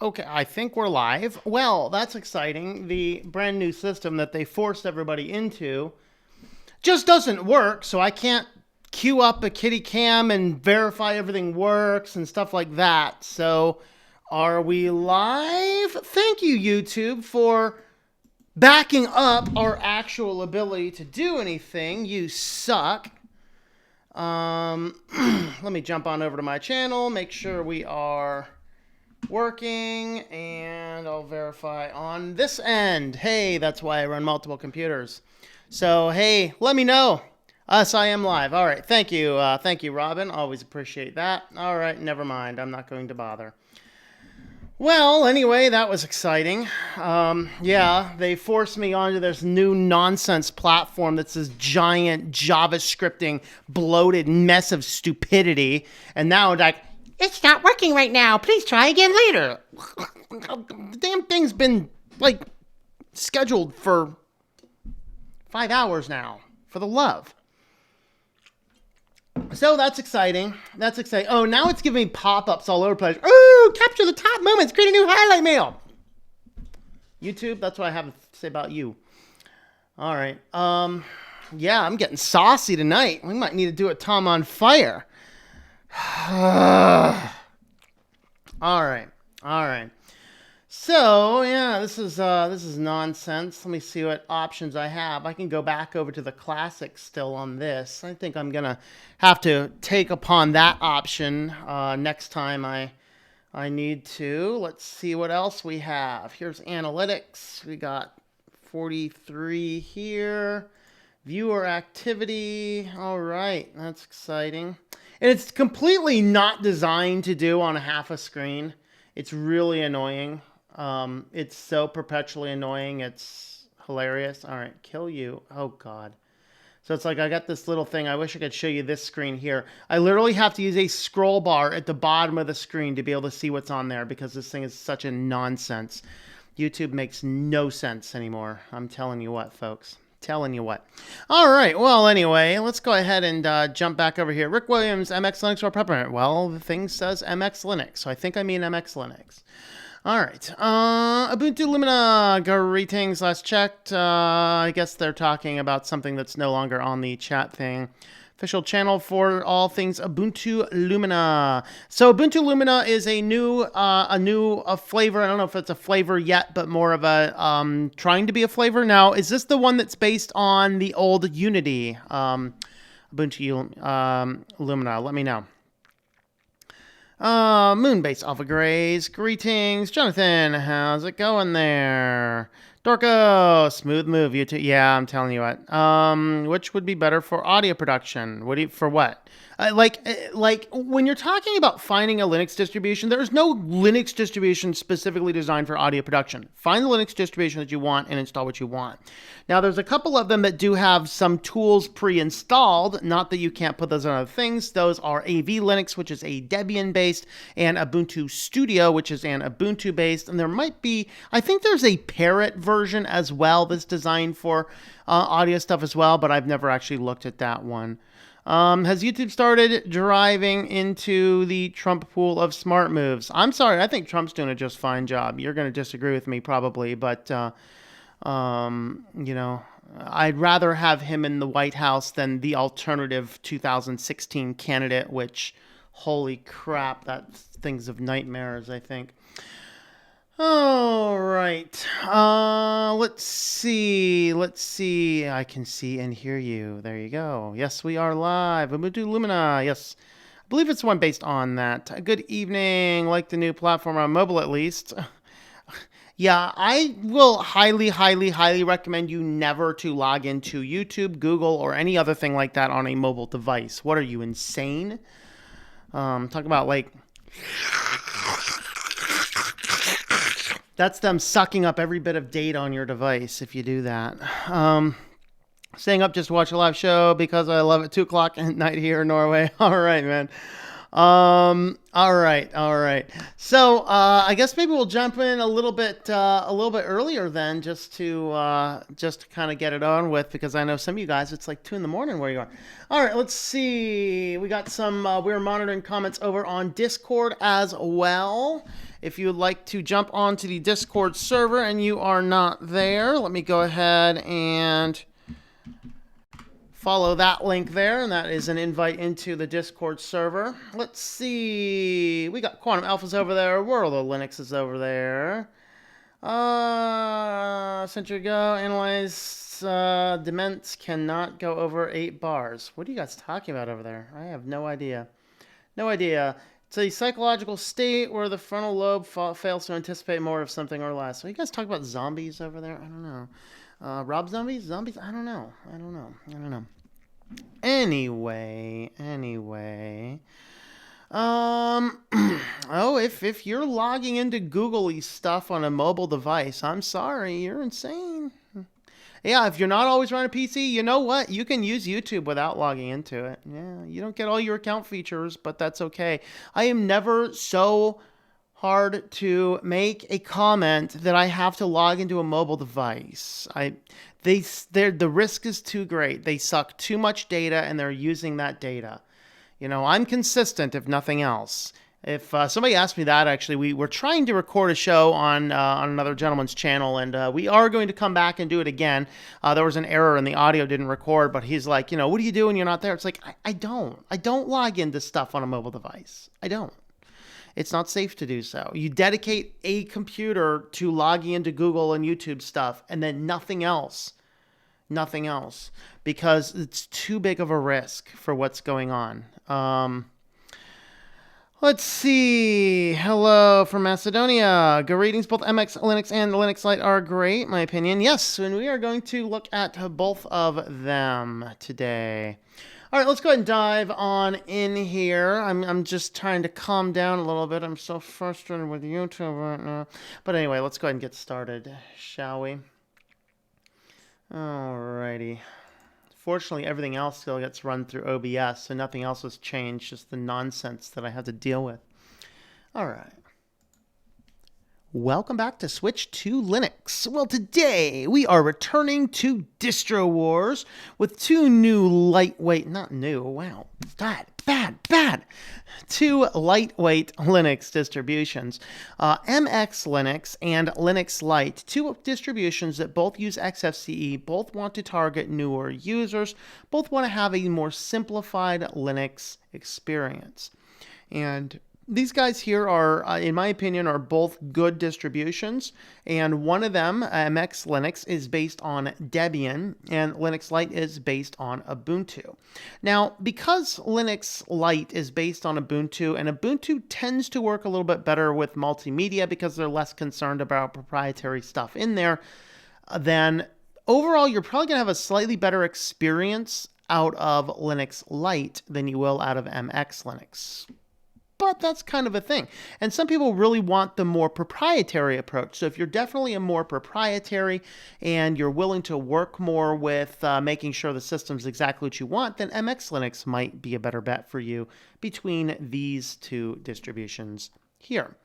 Okay, I think we're live. Well, that's exciting. The brand new system that they forced everybody into just doesn't work, so I can't queue up a kitty cam and verify everything works and stuff like that. So, are we live? Thank you, YouTube, for backing up our actual ability to do anything. You suck. Let me jump on over to my channel, make sure we are working, and I'll verify on this end. Hey, that's why I run multiple computers. So, hey, let me know. Us, I am live. All right, thank you, Robin. Always appreciate that. All right, never mind. I'm not going to bother. Well, anyway, that was exciting. Yeah, they forced me onto this new nonsense platform that's this giant JavaScripting bloated mess of stupidity, and now like, it's not working right now. Please try again later. The damn thing's been, like, scheduled for 5 hours now. For the love. So that's exciting. That's exciting. Oh, now it's giving me pop-ups all over the place. Oh, capture the top moments. Create a new highlight mail. YouTube, that's what I have to say about you. All right. Yeah, I'm getting saucy tonight. We might need to do a Tom on Fire. All right. So yeah, this is nonsense. Let me see what options I have. I can go back over to the classic still on this. I think I'm gonna have to take upon that option next time I need to. Let's see what else we have. Here's analytics. We got 43 here. Viewer activity. All right, that's exciting. And it's completely not designed to do on half a screen. It's really annoying. It's so perpetually annoying. It's hilarious. All right, kill you. Oh, God. So it's like I got this little thing. I wish I could show you this screen here. I literally have to use a scroll bar at the bottom of the screen to be able to see what's on there because this thing is such a nonsense. YouTube makes no sense anymore. I'm telling you what, folks. Telling you what. All right. Well, anyway, let's go ahead and jump back over here. Rick Williams, MX Linux or Peppermint? Well, the thing says MX Linux, so I think I mean MX Linux. All right. Ubuntu Lumina, greetings. Last checked. I guess they're talking about something that's no longer on the chat thing. Official channel for all things Ubuntu Lumina. So Ubuntu Lumina is a new flavor. I don't know if it's a flavor yet, but more of a trying to be a flavor. Now, is this the one that's based on the old Unity Ubuntu Lumina? Let me know. Moonbase Alpha Grays, greetings. Jonathan, how's it going there? Dorco, smooth move. You yeah, I'm telling you what. Which would be better for audio production? For what? Like when you're talking about finding a Linux distribution, there's no Linux distribution specifically designed for audio production. Find the Linux distribution that you want and install what you want. Now, there's a couple of them that do have some tools pre-installed. Not that you can't put those on other things. Those are AV Linux, which is a Debian-based, and Ubuntu Studio, which is an Ubuntu-based. And there might be, I think there's a Parrot version as well that's designed for audio stuff as well, but I've never actually looked at that one. Has YouTube started driving into the Trump pool of smart moves? I'm sorry, I think Trump's doing a just fine job. You're going to disagree with me probably, but, you know, I'd rather have him in the White House than the alternative 2016 candidate, which, holy crap, that thing's of nightmares, I think. All right. Let's see. I can see and hear you. There you go. Yes, we are live. Ubuntu Lumina. Yes. I believe it's one based on that. Good evening. Like the new platform on mobile, at least. Yeah, I will highly recommend you never to log into YouTube, Google, or any other thing like that on a mobile device. What are you, insane? Talk about like... That's them sucking up every bit of data on your device if you do that. Staying up just to watch a live show because I love it. 2 o'clock at night here in Norway. All right, man. All right, all right. So I guess maybe we'll jump in a little bit earlier then, just to kind of get it on with, because I know some of you guys it's like 2 in the morning where you are. All right, let's see. We got some. We're monitoring comments over on Discord as well. If you would like to jump onto the Discord server and you are not there, let me go ahead and follow that link there, and that is an invite into the Discord server. Let's see. We got Quantum Alphas over there. World of Linux is over there. Century Go. Analyze dements cannot go over 8 bars. What are you guys talking about over there? I have no idea. No idea. It's a psychological state where the frontal lobe fails to anticipate more of something or less. So you guys talk about zombies over there? I don't know. Rob zombies? Zombies? I don't know. Anyway. Oh, if you're logging into Google-y stuff on a mobile device, I'm sorry, you're insane. Yeah, if you're not always running a PC, you know what? You can use YouTube without logging into it. Yeah, you don't get all your account features, but that's okay. I am never so hard to make a comment that I have to log into a mobile device. The risk is too great. They suck too much data, and they're using that data. You know, I'm consistent, if nothing else. If somebody asked me that, actually, we were trying to record a show on another gentleman's channel, and we are going to come back and do it again. There was an error and the audio didn't record, but he's like, what do you do when you're not there? It's like, I don't log into stuff on a mobile device. I don't. It's not safe to do so. You dedicate a computer to logging into Google and YouTube stuff, and then nothing else. Nothing else. Because it's too big of a risk for what's going on. Let's see. Hello from Macedonia. Greetings. Both MX Linux and Linux Lite are great, in my opinion. Yes, and we are going to look at both of them today. All right, let's go ahead and dive on in here. I'm just trying to calm down a little bit. I'm so frustrated with YouTube right now. But anyway, let's go ahead and get started, shall we? All righty. Fortunately, everything else still gets run through OBS, so nothing else has changed, just the nonsense that I have to deal with. All right. Welcome back to Switch to Linux. Well, today we are returning to DistroWars with 2 new lightweight, not new, wow, bad. 2 lightweight Linux distributions, MX Linux and Linux Lite, 2 distributions that both use XFCE, both want to target newer users, both want to have a more simplified Linux experience. And these guys here are, in my opinion, are both good distributions, and one of them, MX Linux, is based on Debian, and Linux Lite is based on Ubuntu. Now, because Linux Lite is based on Ubuntu, and Ubuntu tends to work a little bit better with multimedia because they're less concerned about proprietary stuff in there, then overall, you're probably going to have a slightly better experience out of Linux Lite than you will out of MX Linux. But that's kind of a thing. And some people really want the more proprietary approach. So if you're definitely a more proprietary and you're willing to work more with making sure the system's exactly what you want, then MX Linux might be a better bet for you between these 2 distributions here.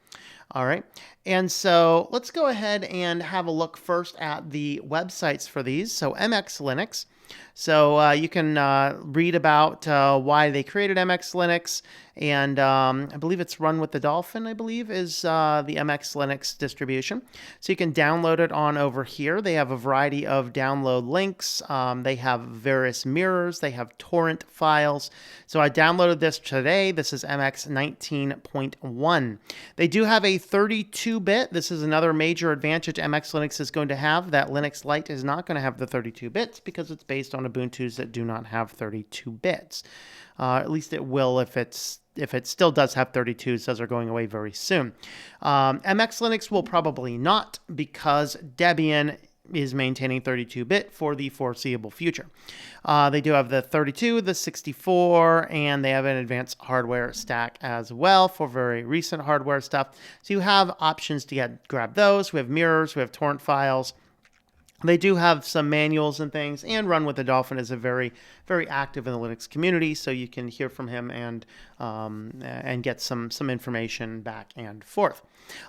All right. And so let's go ahead and have a look first at the websites for these. So MX Linux. So you can read about why they created MX Linux, and I believe it's run with the Dolphin, I believe, is the MX Linux distribution. So you can download it on over here. They have a variety of download links. They have various mirrors. They have torrent files. So I downloaded this today. This is MX 19.1. They do have a 32-bit. This is another major advantage MX Linux is going to have, that Linux Lite is not going to have the 32 bits because it's based on Ubuntu's that do not have 32 bits. At least it will if it still does have 32s, those are going away very soon. MX Linux will probably not, because Debian is maintaining 32-bit for the foreseeable future. They do have the 32, the 64, and they have an advanced hardware stack as well for very recent hardware stuff. So you have options to grab those. We have mirrors, we have torrent files. They do have some manuals and things, and Run with the Dolphin is a very, very active in the Linux community, so you can hear from him and get some information back and forth.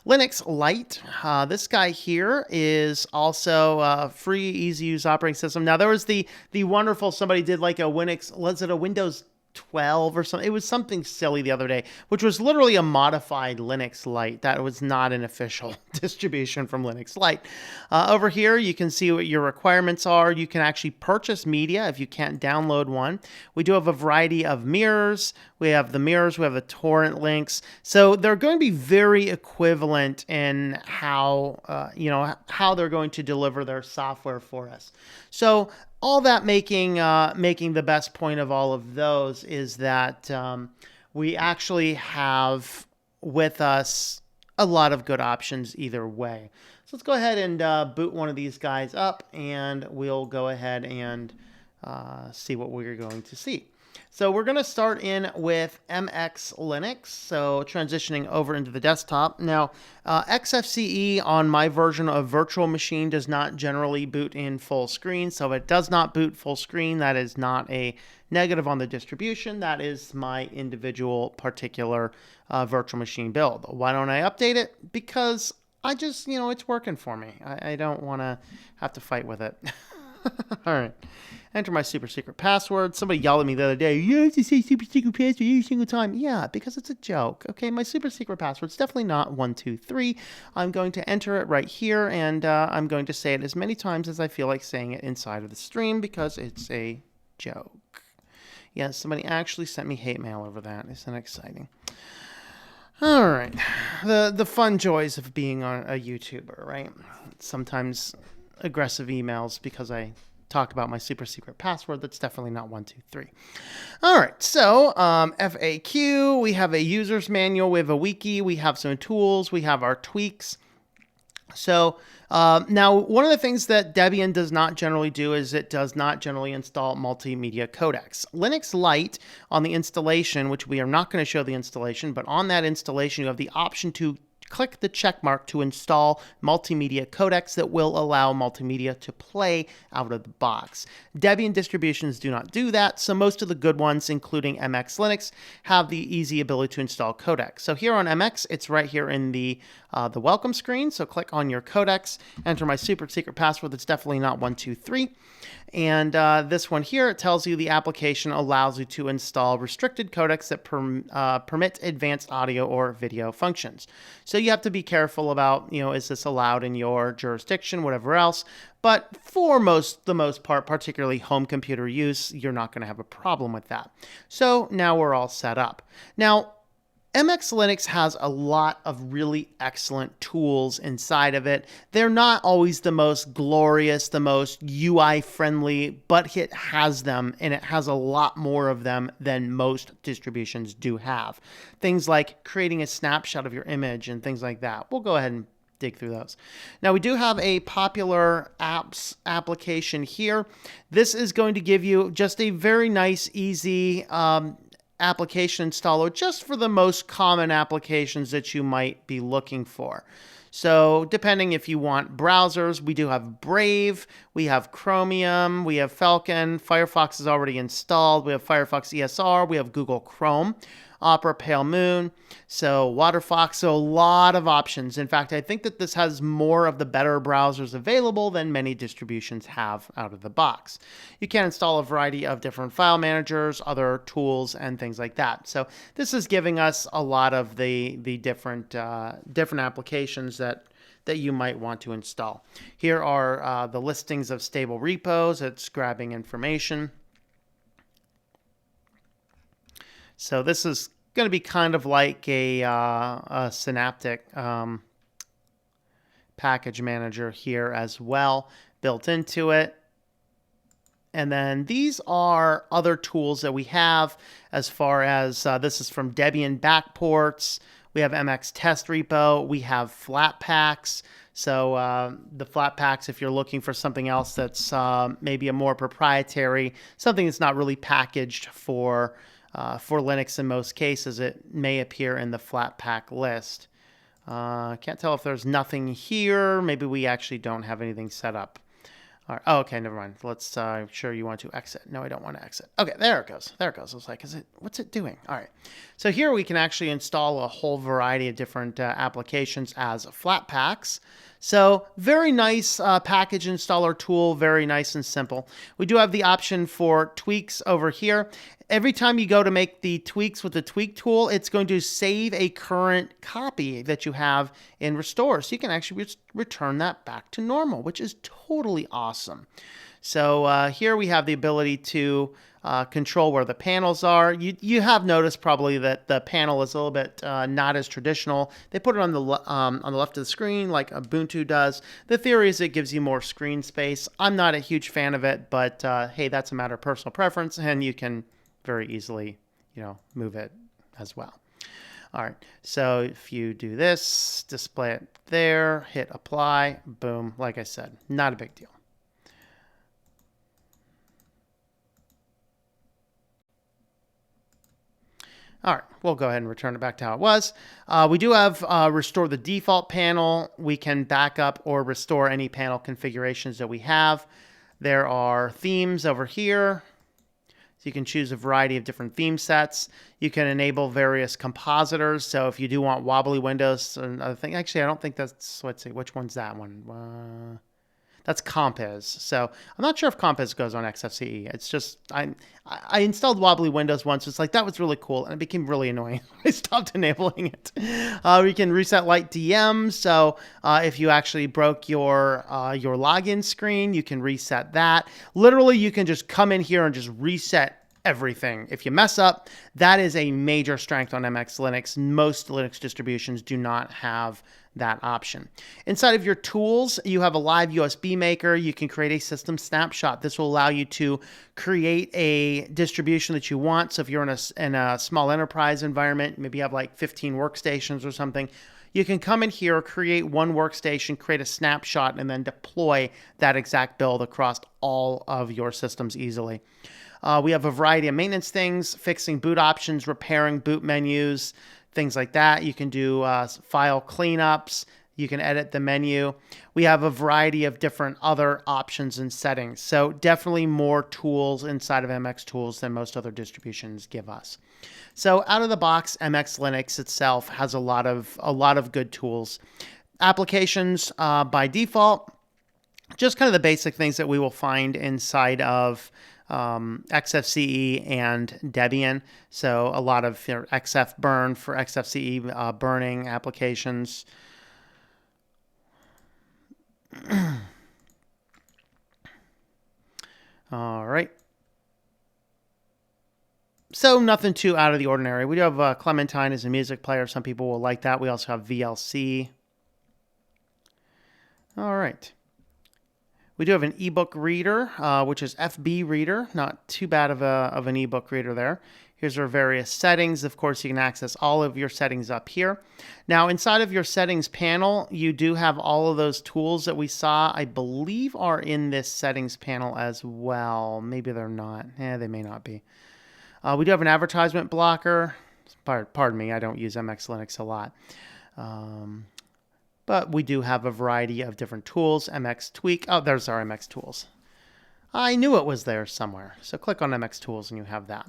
Linux Lite, this guy here is also a free, easy-use operating system. Now, there was the wonderful, somebody did like a Windows, was it a Windows 12 or something? It was something silly the other day, which was literally a modified Linux Lite. That was not an official distribution from Linux Lite. Over here, you can see what your requirements are. You can actually purchase media if you can't download one. We do have a variety of mirrors. We have the mirrors, we have the torrent links. So they're going to be very equivalent in how, how they're going to deliver their software for us. So all that making the best point of all of those is that we actually have with us a lot of good options either way. So let's go ahead and boot one of these guys up, and we'll go ahead and see what we're going to see. So we're going to start in with MX Linux, so transitioning over into the desktop. Now, XFCE on my version of virtual machine does not generally boot in full screen, so if it does not boot full screen, that is not a negative on the distribution. That is my individual particular virtual machine build. Why don't I update it? Because I just, it's working for me. I don't want to have to fight with it. All right. Enter my super secret password. Somebody yelled at me the other day, you have to say super secret password every single time. Yeah, because it's a joke. Okay, my super secret password is definitely not 123. I'm going to enter it right here, and I'm going to say it as many times as I feel like saying it inside of the stream because it's a joke. Yes, somebody actually sent me hate mail over that. Isn't that exciting? All right. The fun joys of being a YouTuber, right? Sometimes aggressive emails because I talk about my super secret password. That's definitely not 123. All right, so FAQ, we have a user's manual, we have a wiki, we have some tools, we have our tweaks. So now one of the things that Debian does not generally do is it does not generally install multimedia codecs. Linux Lite on the installation, which we are not going to show the installation, but on that installation you have the option to click the check mark to install multimedia codecs that will allow multimedia to play out of the box. Debian distributions do not do that, so most of the good ones, including MX Linux, have the easy ability to install codecs. So here on MX, it's right here in the welcome screen, so click on your codecs, enter my super secret password that's definitely not 123. And this one here, it tells you the application allows you to install restricted codecs that permit advanced audio or video functions. So you have to be careful about, is this allowed in your jurisdiction, whatever else. But for the most part, particularly home computer use, you're not going to have a problem with that. So now we're all set up. Now, MX Linux has a lot of really excellent tools inside of it. They're not always the most glorious, the most UI friendly, but it has them, and it has a lot more of them than most distributions do have. Things like creating a snapshot of your image and things like that. We'll go ahead and dig through those. Now we do have a popular apps application here. This is going to give you just a very nice, easy application installer just for the most common applications that you might be looking for. So depending if you want browsers, we do have Brave, we have Chromium, we have Falcon, Firefox is already installed, we have Firefox ESR, we have Google Chrome, Opera, Pale Moon, so WaterFox, so a lot of options. In fact, I think that this has more of the better browsers available than many distributions have out of the box. You can install a variety of different file managers, other tools, and things like that. So this is giving us a lot of the different applications that you might want to install. Here are the listings of stable repos. It's grabbing information. So this is going to be kind of like a Synaptic package manager here as well, built into it. And then these are other tools that we have as far as this is from Debian backports. We have MX test repo. We have Flatpaks. So the Flatpaks, if you're looking for something else that's maybe a more proprietary, something that's not really packaged for Linux in most cases, it may appear in the Flatpak list. Can't tell if there's nothing here. Maybe we actually don't have anything set up. All right. Oh, okay, never mind. Let's, sure you want to exit. No, I don't want to exit. Okay, there it goes. There it goes. I was like, what's it doing? All right. So here we can actually install a whole variety of different applications as flat packs. So very nice package installer tool, very nice and simple. We do have the option for tweaks over here. Every time you go to make the tweaks with the tweak tool, it's going to save a current copy that you have in Restore. So you can actually return that back to normal, which is totally awesome. So here we have the ability to control where the panels are. You have noticed probably that the panel is a little bit not as traditional. They put it on the left of the screen like Ubuntu does. The theory is it gives you more screen space. I'm not a huge fan of it, but hey, that's a matter of personal preference, and you can very easily, move it as well. All right, so if you do this, display it there, hit apply, boom, like I said, not a big deal. All right, we'll go ahead and return it back to how it was. We do have restore the default panel. We can back up or restore any panel configurations that we have. There are themes over here. So you can choose a variety of different theme sets. You can enable various compositors. So if you do want wobbly windows and other things, actually, I don't think that's, let's see, which one's that one? That's Compiz. So I'm not sure if Compiz goes on XFCE. It's just, I installed wobbly windows once. It's like, that was really cool. And it became really annoying. I stopped enabling it. We can reset Lite DM. So if you actually broke your login screen, you can reset that. Literally, you can just come in here and just reset everything. If you mess up, that is a major strength on MX Linux. Most Linux distributions do not have that option. Inside of your tools, you have a live USB maker. You can create a system snapshot. This will allow you to create a distribution that you want. So if you're in a small enterprise environment, maybe you have like 15 workstations or something, you can come in here, create one workstation, create a snapshot, and then deploy that exact build across all of your systems easily. We have a variety of maintenance things, fixing boot options, repairing boot menus, things like that. You can do file cleanups. You can edit the menu. We have a variety of different other options and settings. So definitely more tools inside of MX Tools than most other distributions give us. So out of the box, MX Linux itself has a lot of good tools. Applications by default, just kind of the basic things that we will find inside of XFCE and Debian. So a lot of XF burn for XFCE burning applications. All right. So nothing too out of the ordinary. We do have Clementine as a music player. Some people will like that. We also have VLC. All right. We do have an ebook reader, which is FB Reader. Not too bad of an ebook reader there. Here's our various settings. Of course, you can access all of your settings up here. Now, inside of your settings panel, you do have all of those tools that we saw, I believe, are in this settings panel as well. Maybe they're not. They may not be. We do have an advertisement blocker. Pardon me, I don't use MX Linux a lot. But we do have a variety of different tools. MX Tweak. Oh, there's our MX Tools. I knew it was there somewhere. So click on MX Tools and you have that.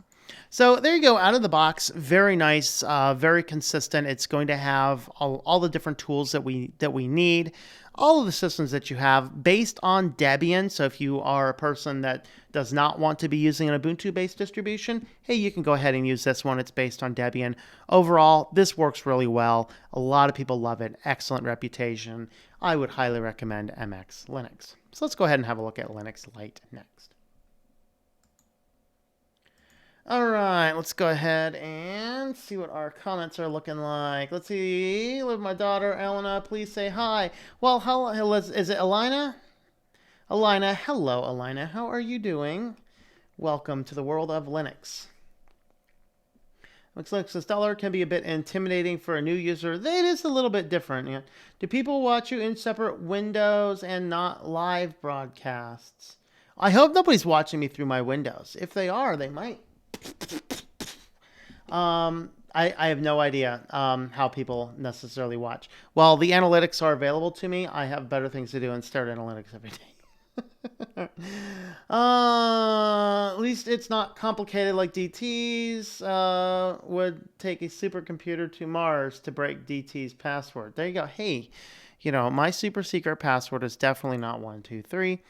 So there you go, out of the box. Very nice, very consistent. It's going to have all the different tools that we need. All of the systems that you have based on Debian. So if you are a person that does not want to be using an Ubuntu-based distribution, hey, you can go ahead and use this one. It's based on Debian. Overall, this works really well. A lot of people love it. Excellent reputation. I would highly recommend MX Linux. So let's go ahead and have a look at Linux Lite next. All right, let's go ahead and see what our comments are looking like. Let's see. With my daughter, Elena, please say hi. Well, hello, is it Elena? Elena, hello, Elena. How are you doing? Welcome to the world of Linux. Looks like this dollar can be a bit intimidating for a new user. It is a little bit different. Yeah. Do people watch you in separate windows and not live broadcasts? I hope nobody's watching me through my windows. If they are, they might. I have no idea how people necessarily watch. Well, the analytics are available to me. I have better things to do and start analytics every day. At least it's not complicated like DT's. Would take a supercomputer to Mars to break DT's password. There you go. Hey, my super secret password is definitely not 123,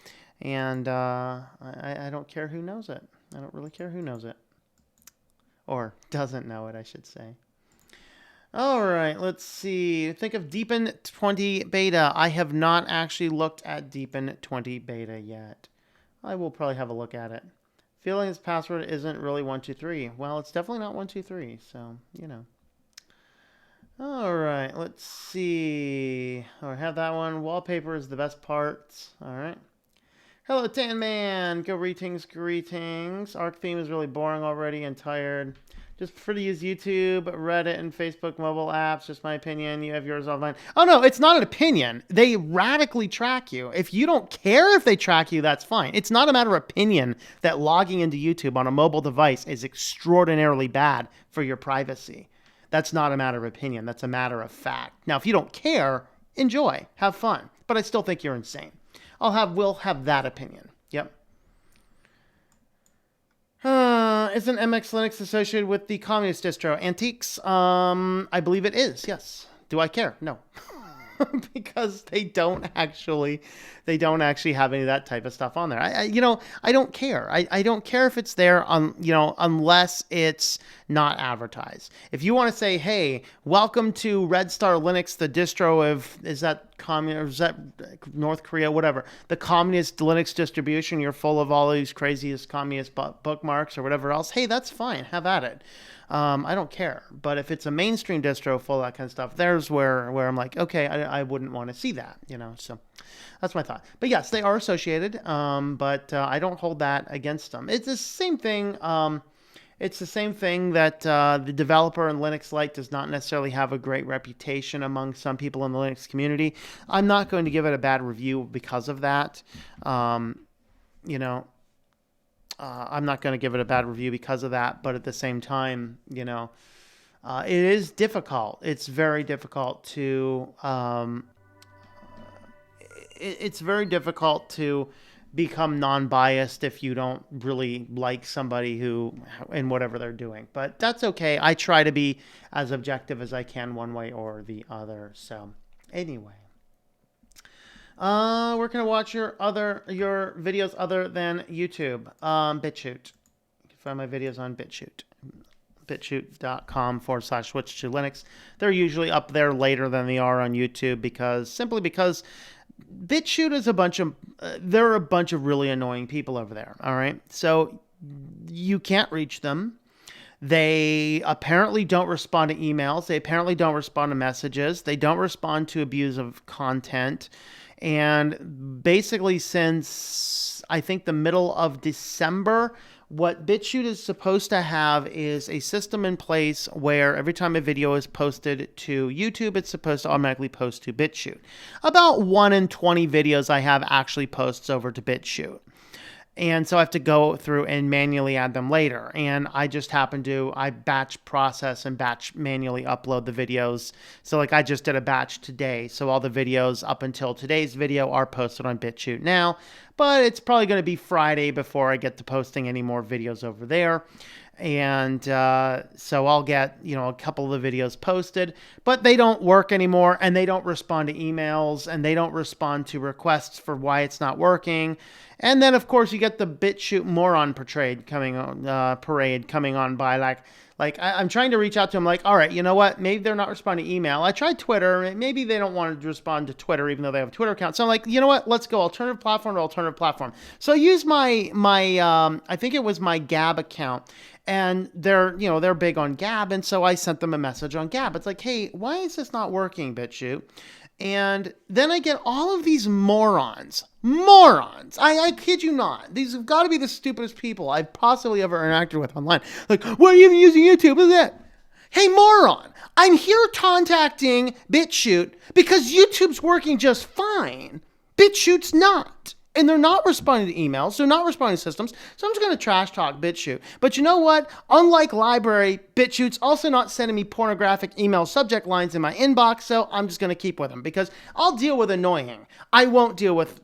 and I don't care who knows it. I don't really care who knows it, or doesn't know it, I should say. All right, let's see. Think of Deepin 20 beta. I have not actually looked at Deepin 20 beta yet. I will probably have a look at it. Feeling his password isn't really 123. Well, it's definitely not 123, so, All right, let's see. Oh, I have that one. Wallpaper is the best part. All right. Hello, Tan Man. Greetings. Arc theme is really boring already and tired. Just prefer to use YouTube, Reddit, and Facebook mobile apps. Just my opinion. You have yours offline. Oh, no, it's not an opinion. They radically track you. If you don't care if they track you, that's fine. It's not a matter of opinion that logging into YouTube on a mobile device is extraordinarily bad for your privacy. That's not a matter of opinion. That's a matter of fact. Now, if you don't care, enjoy. Have fun. But I still think you're insane. We'll have that opinion. Yep. Isn't MX Linux associated with the communist distro Antiques? I believe it is. Yes. Do I care? No. Because they don't actually have any of that type of stuff on there. I don't care. I don't care if it's there unless it's not advertised. If you want to say, hey, welcome to Red Star Linux, the distro of, is that North Korea, whatever, the communist Linux distribution, you're full of all these craziest communist bookmarks or whatever else, hey, that's fine. Have at it. I don't care. But if it's a mainstream distro full of that kind of stuff, there's where I'm like, okay, I wouldn't want to see that, so that's my thought. But yes, they are associated, but I don't hold that against them. It's the same thing. It's the same thing that the developer in Linux Lite does not necessarily have a great reputation among some people in the Linux community. I'm not going to give it a bad review because of that. I'm not going to give it a bad review because of that, but at the same time, it is difficult. It's very difficult to become non-biased if you don't really like somebody who and whatever they're doing. But that's okay. I try to be as objective as I can one way or the other. So anyway. Where can I watch your videos other than YouTube? BitChute. You can find my videos on BitChute. BitChute.com/switchedtolinux. They're usually up there later than they are on YouTube because BitChute is there are a bunch of really annoying people over there. All right. So you can't reach them. They apparently don't respond to emails. They apparently don't respond to messages. They don't respond to abusive content. And basically since I think the middle of December, what BitChute is supposed to have is a system in place where every time a video is posted to YouTube, it's supposed to automatically post to BitChute. About 1 in 20 videos I have actually posts over to BitChute. And so I have to go through and manually add them later. And I just happen to, I batch process and batch manually upload the videos. So like I just did a batch today. So all the videos up until today's video are posted on BitChute now. But it's probably going to be Friday before I get to posting any more videos over there. And so I'll get, a couple of the videos posted, but they don't work anymore, and they don't respond to emails, and they don't respond to requests for why it's not working. And then, of course, you get the BitChute moron parade coming on by. Like I'm trying to reach out to them like, all right, you know what? Maybe they're not responding to email. I tried Twitter. Maybe they don't want to respond to Twitter, even though they have a Twitter account. So I'm like, you know what? Let's go alternative platform to alternative platform. So I used my I think it was my Gab account. And they're big on Gab. And so I sent them a message on Gab. It's like, hey, why is this not working, BitChute? And then I get all of these morons. I kid you not. These have got to be the stupidest people I've possibly ever interacted with online. Like, why are you even using YouTube? What is that? Hey, moron, I'm here contacting BitChute because YouTube's working just fine. BitChute's not. And they're not responding to emails. They're not responding to systems. So I'm just going to trash talk BitChute. But you know what? Unlike Library, BitChute's also not sending me pornographic email subject lines in my inbox. So I'm just going to keep with them because I'll deal with annoying. I won't deal with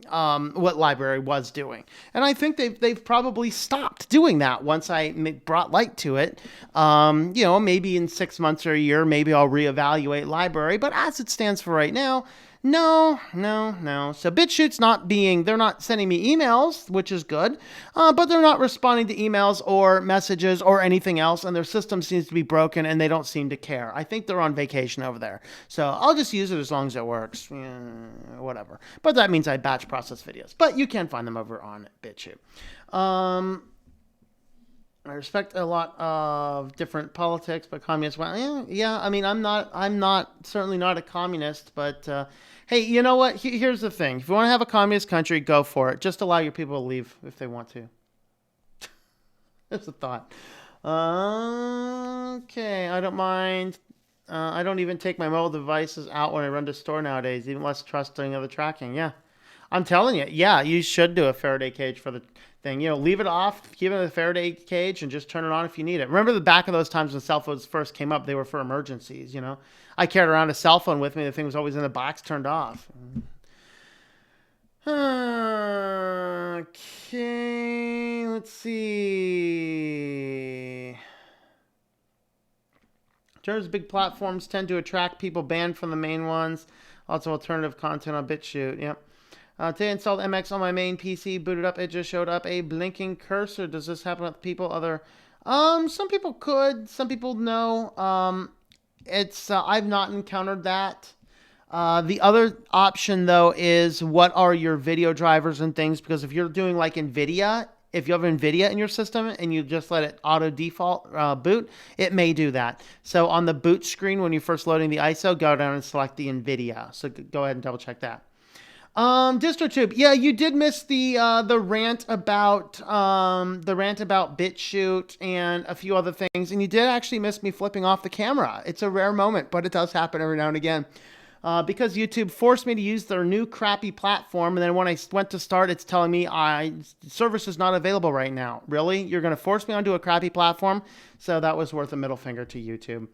what library was doing. And I think they've probably stopped doing that once I brought Lite to it. You know, maybe in 6 months or a year, maybe I'll reevaluate library. But as it stands for right now, no. So BitChute's they're not sending me emails, which is good, but they're not responding to emails or messages or anything else, and their system seems to be broken, and they don't seem to care. I think they're on vacation over there. So I'll just use it as long as it works. Whatever. But that means I batch process videos. But you can find them over on BitChute. I respect a lot of different politics, but communists. Well, yeah. I mean, I'm certainly not a communist, but hey, you know what? Here's the thing: if you want to have a communist country, go for it. Just allow your people to leave if they want to. That's a thought. Okay, I don't mind. I don't even take my mobile devices out when I run to the store nowadays. Even less trusting of the tracking. Yeah, I'm telling you. Yeah, you should do a Faraday cage for the thing. You know, leave it off, keep it in the Faraday cage, and just turn it on if you need it. Remember the back of those times when cell phones first came up, they were for emergencies, you know. I carried around a cell phone with me. The thing was always in the box turned off. Okay, let's see. In terms of big platforms tend to attract people banned from the main ones. Also alternative content on BitChute. Yep. Today I installed MX on my main PC, booted up, it just showed up a blinking cursor. Does this happen with people? Some people could, some people no. I've not encountered that. The other option though is what are your video drivers and things, because if you're doing like NVIDIA, if you have NVIDIA in your system and you just let it auto default boot, it may do that. So on the boot screen, when you're first loading the ISO, go down and select the NVIDIA. So go ahead and double check that. DistroTube, yeah, you did miss the rant about BitChute and a few other things, and you did actually miss me flipping off the camera. It's a rare moment, but it does happen every now and again. Because YouTube forced me to use their new crappy platform, and then when I went to start, it's telling me service is not available right now. Really? You're going to force me onto a crappy platform? So that was worth a middle finger to YouTube.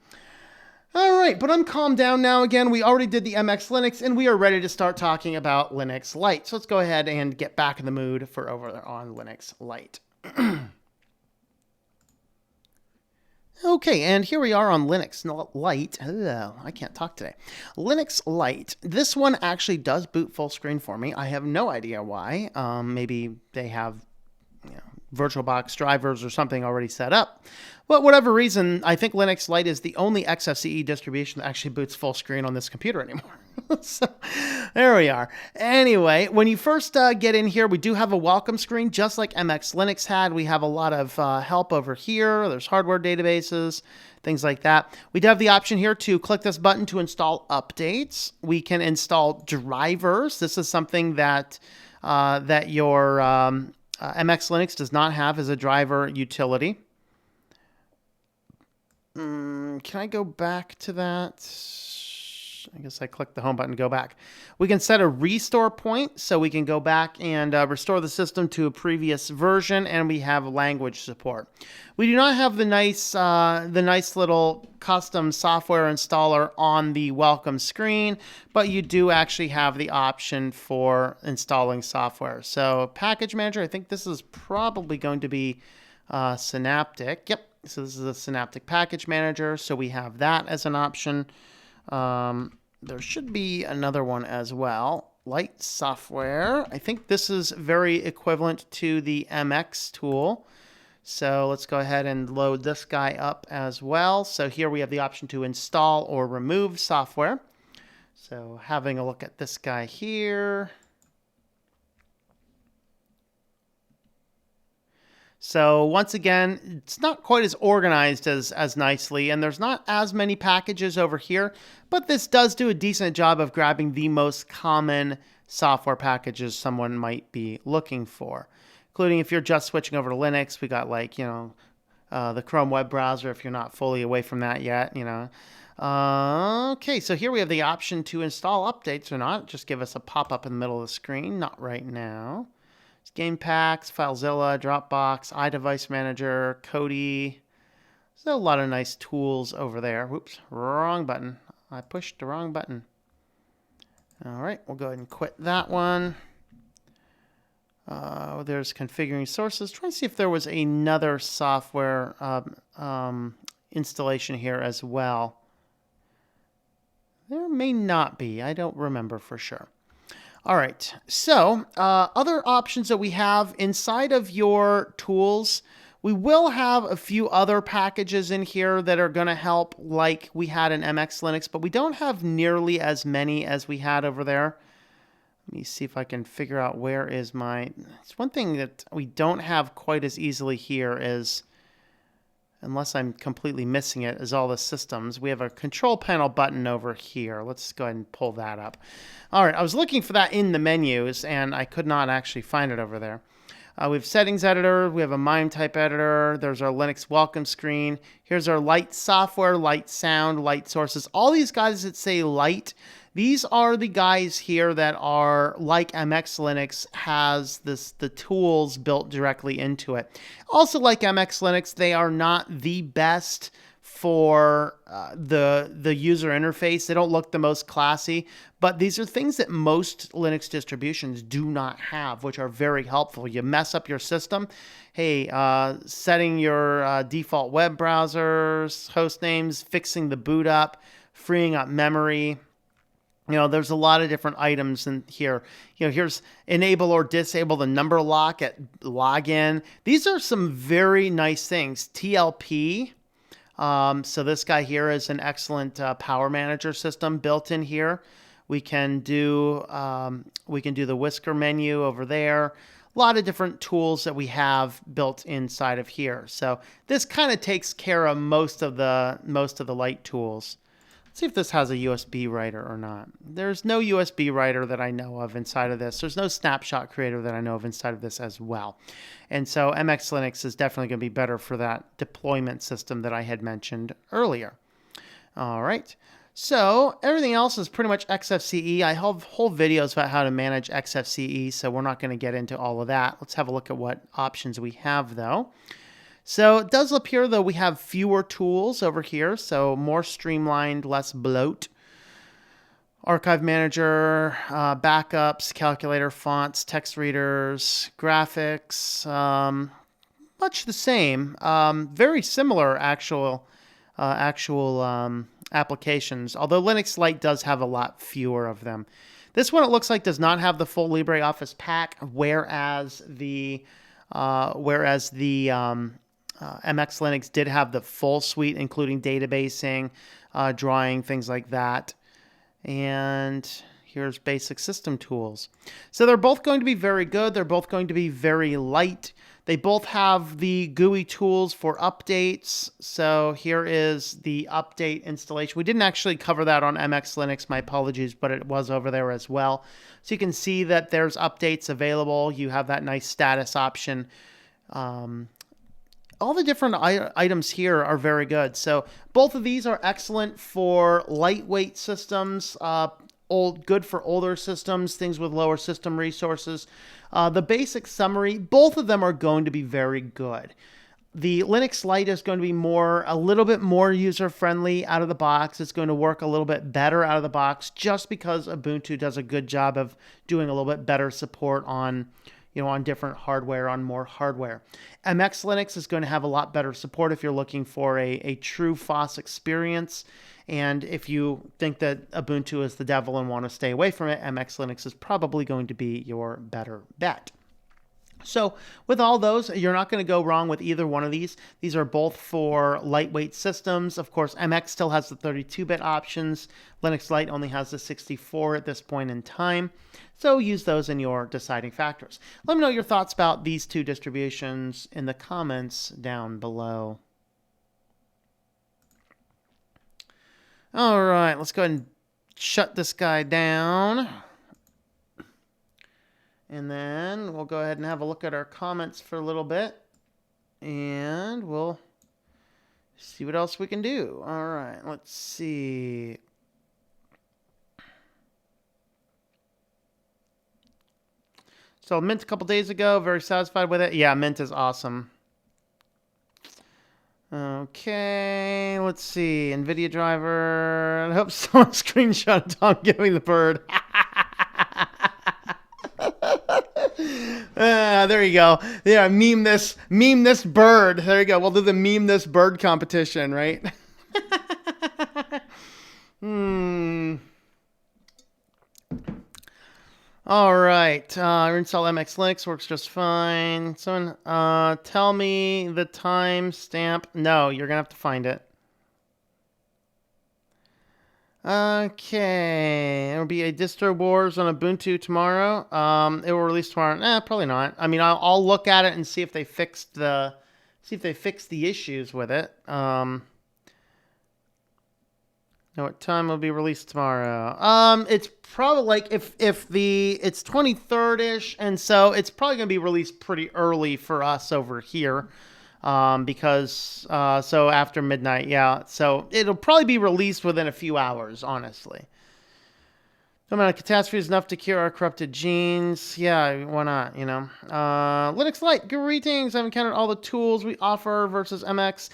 All right, but I'm calmed down now again. We already did the MX Linux, and we are ready to start talking about Linux Lite. So let's go ahead and get back in the mood for over there on Linux Lite. Okay, and here we are on Linux Lite. I can't talk today. Linux Lite. This one actually does boot full screen for me. I have no idea why. Maybe they have VirtualBox drivers or something already set up. But whatever reason, I think Linux Lite is the only XFCE distribution that actually boots full screen on this computer anymore. So there we are. Anyway, when you first get in here, we do have a welcome screen, just like MX Linux had. We have a lot of help over here. There's hardware databases, things like that. We do have the option here to click this button to install updates. We can install drivers. This is something that your MX Linux does not have as a driver utility. Can I go back to that? I guess I click the home button to go back. We can set a restore point, so we can go back and restore the system to a previous version, and we have language support. We do not have the nice little custom software installer on the welcome screen, but you do actually have the option for installing software. So package manager, I think this is probably going to be Synaptic. Yep. So this is a Synaptic package manager. So we have that as an option. There should be another one as well. Lite software. I think this is very equivalent to the MX tool. So let's go ahead and load this guy up as well. So here we have the option to install or remove software. So having a look at this guy here. So once again, it's not quite as organized as nicely, and there's not as many packages over here, but this does do a decent job of grabbing the most common software packages someone might be looking for, including if you're just switching over to Linux. We got the Chrome web browser if you're not fully away from that yet, Okay, so here we have the option to install updates or not. Just give us a pop-up in the middle of the screen. Not right now. Game Packs, FileZilla, Dropbox, iDevice Manager, Kodi. There's a lot of nice tools over there. Whoops, wrong button. I pushed the wrong button. All right, we'll go ahead and quit that one. There's configuring sources. Trying to see if there was another software installation here as well. There may not be. I don't remember for sure. All right. So other options that we have inside of your tools, we will have a few other packages in here that are going to help, like we had in MX Linux, but we don't have nearly as many as we had over there. Let me see if I can figure out where is my... It's one thing that we don't have quite as easily here is, unless I'm completely missing it, is all the systems. We have a control panel button over here. Let's go ahead and pull that up. All right, I was looking for that in the menus, and I could not actually find it over there. We have settings editor. We have a MIME type editor. There's our Linux welcome screen. Here's our Lite software, Lite sound, Lite sources. All these guys that say Lite, these are the guys here that are like MX Linux has the tools built directly into it. Also like MX Linux, they are not the best for the user interface. They don't look the most classy, but these are things that most Linux distributions do not have, which are very helpful. You mess up your system, hey, setting your default web browsers, host names, fixing the boot up, freeing up memory. You know, there's a lot of different items in here. You know, here's enable or disable the number lock at login. These are some very nice things. TLP. So this guy here is an excellent power manager system built in here. We can do the whisker menu over there. A lot of different tools that we have built inside of here. So this kind of takes care of most of the Lite tools. Let's see if this has a USB writer or not. There's no USB writer that I know of inside of this. There's no snapshot creator that I know of inside of this as well. And so MX Linux is definitely going to be better for that deployment system that I had mentioned earlier. All right. So everything else is pretty much XFCE. I have whole videos about how to manage XFCE, so we're not going to get into all of that. Let's have a look at what options we have, though. So it does appear, though, we have fewer tools over here, so more streamlined, less bloat. Archive Manager, backups, calculator, fonts, text readers, graphics, much the same. Very similar actual applications, although Linux Lite does have a lot fewer of them. This one, it looks like, does not have the full LibreOffice pack, whereas the MX Linux did have the full suite, including databasing, drawing, things like that. And here's basic system tools. So they're both going to be very good. They're both going to be very light. They both have the GUI tools for updates. So here is the update installation. We didn't actually cover that on MX Linux, my apologies, but it was over there as well. So you can see that there's updates available. You have that nice status option. All the different items here are very good. So both of these are excellent for lightweight systems, good for older systems, things with lower system resources. The basic summary, both of them are going to be very good. The Linux Lite is going to be a little bit more user-friendly out of the box. It's going to work a little bit better out of the box just because Ubuntu does a good job of doing a little bit better support on different hardware, on more hardware. MX Linux is going to have a lot better support if you're looking for a true FOSS experience. And if you think that Ubuntu is the devil and want to stay away from it, MX Linux is probably going to be your better bet. So with all those, you're not going to go wrong with either one of these. These are both for lightweight systems. Of course, MX still has the 32-bit options. Linux Lite only has the 64 at this point in time. So use those in your deciding factors. Let me know your thoughts about these two distributions in the comments down below. All right, let's go ahead and shut this guy down. And then we'll go ahead and have a look at our comments for a little bit. And we'll see what else we can do. All right, let's see. So Mint a couple days ago, very satisfied with it. Yeah, Mint is awesome. Okay, let's see. NVIDIA driver. I hope someone screenshot Tom giving the bird. There you go. Yeah, meme this bird. There you go. We'll do the meme this bird competition, right? All right. Install MX Linux works just fine. Someone, tell me the timestamp. No, you're gonna have to find it. Okay, it'll be a DistroWars on Ubuntu tomorrow. It will release tomorrow. Probably not. I mean, I'll look at it and see if they fixed the issues with it. Know what time will be released tomorrow? It's probably like it's 23rd-ish, and so it's probably gonna be released pretty early for us over here. Because so after midnight, yeah. So it'll probably be released within a few hours, honestly. No amount of catastrophe is enough to cure our corrupted genes. Yeah, why not, you know? Linux Lite, greetings. I've encountered all the tools we offer versus MX.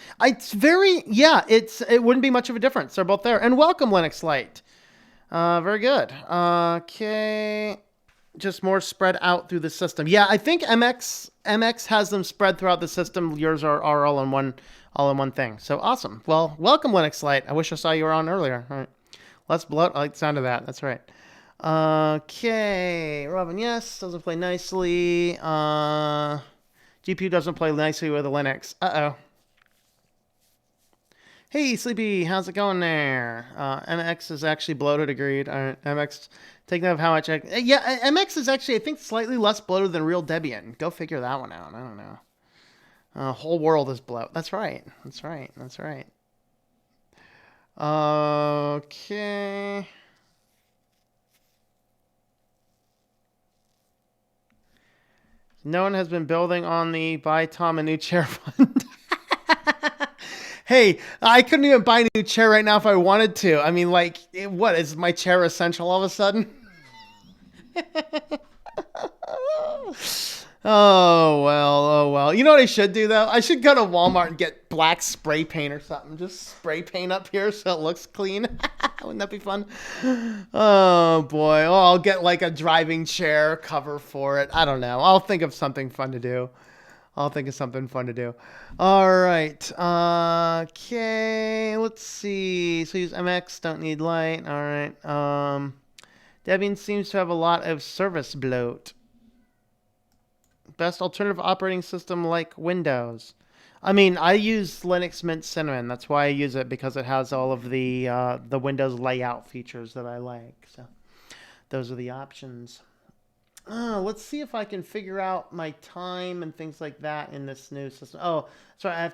It wouldn't be much of a difference. They're both there. And welcome, Linux Lite. Very good. Okay. Just more spread out through the system. Yeah, I think MX has them spread throughout the system. Yours are all in one thing. So awesome. Well, welcome, Linux Lite. I wish I saw you were on earlier. All right. Let's blow. I like the sound of that. That's right. Okay, Robin, yes, doesn't play nicely. GPU doesn't play nicely with a Linux. Uh-oh. Hey, Sleepy, how's it going there? MX is actually bloated, agreed. All right, MX, take note of how much... MX is actually, I think, slightly less bloated than real Debian. Go figure that one out. I don't know. Whole world is bloat. That's right. That's right. That's right. Okay. No one has been building on the buy Tom a new chair fund. Hey, I couldn't even buy a new chair right now if I wanted to. I mean, like, what, is my chair essential all of a sudden? Oh, well. You know what I should do, though? I should go to Walmart and get black spray paint or something. Just spray paint up here so it looks clean. Wouldn't that be fun? Oh, boy. Oh, I'll get, like, a driving chair cover for it. I don't know. I'll think of something fun to do. All right. Okay. Let's see. So use MX. Don't need Lite. All right. Debian seems to have a lot of service bloat. Best alternative operating system like Windows. I mean, I use Linux Mint Cinnamon. That's why I use it, because it has all of the Windows layout features that I like. So those are the options. Let's see if I can figure out my time and things like that in this new system. Oh, sorry. I